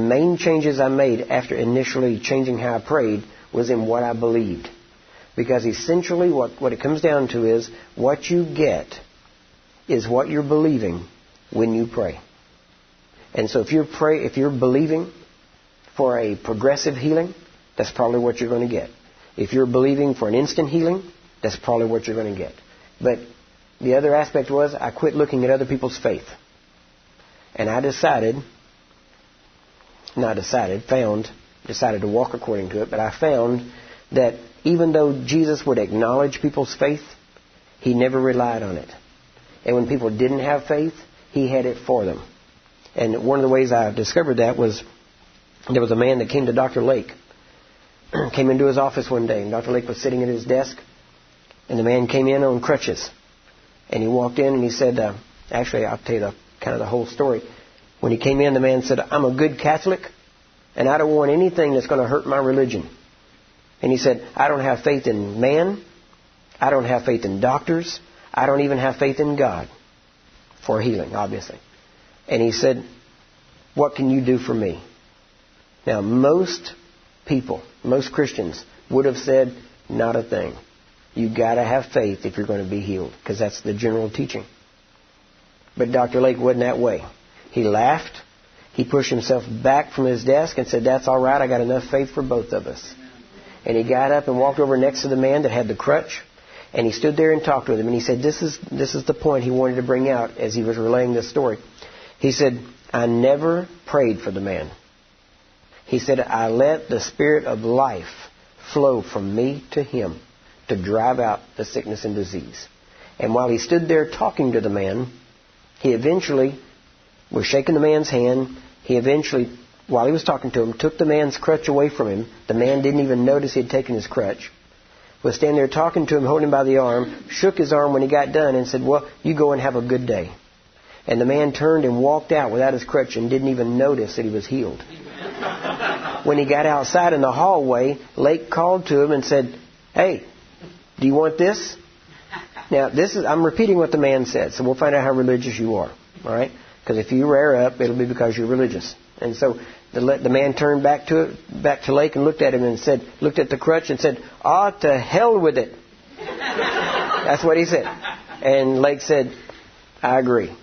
main changes I made after initially changing how I prayed was in what I believed. Because essentially what it comes down to is what you get is what you're believing when you pray. And so if you're believing for a progressive healing, that's probably what you're going to get. If you're believing for an instant healing, that's probably what you're going to get. But the other aspect was I quit looking at other people's faith. And I decided to walk according to it, but I found that even though Jesus would acknowledge people's faith, He never relied on it. And when people didn't have faith, He had it for them. And one of the ways I discovered that was there was a man that came to Dr. Lake, came into his office one day, and Dr. Lake was sitting at his desk, and the man came in on crutches. And he walked in and he said, actually, I'll tell you the whole story. When he came in, the man said, I'm a good Catholic, and I don't want anything that's going to hurt my religion. And he said, I don't have faith in man. I don't have faith in doctors. I don't even have faith in God for healing, obviously. And he said, what can you do for me? Now, most people, most Christians would have said, not a thing. You've got to have faith if you're going to be healed, because that's the general teaching. But Dr. Lake wasn't that way. He laughed. He pushed himself back from his desk and said, that's all right. I got enough faith for both of us. And he got up and walked over next to the man that had the crutch. And he stood there and talked with him. And he said, this is the point he wanted to bring out as he was relaying this story. He said, I never prayed for the man. He said, I let the Spirit of life flow from me to him to drive out the sickness and disease. And while he stood there talking to the man, he eventually was shaking the man's hand. He eventually, while he was talking to him, took the man's crutch away from him. The man didn't even notice he had taken his crutch. Was standing there talking to him, holding him by the arm, shook his arm when he got done and said, well, you go and have a good day. And the man turned and walked out without his crutch and didn't even notice that he was healed. When he got outside in the hallway, Lake called to him and said, hey, do you want this? Now, I'm repeating what the man said, so we'll find out how religious you are. All right? Because if you rear up, it'll be because you're religious. And so the man turned back to Lake and looked at him and looked at the crutch and said, to hell with it. That's what he said. And Lake said, I agree.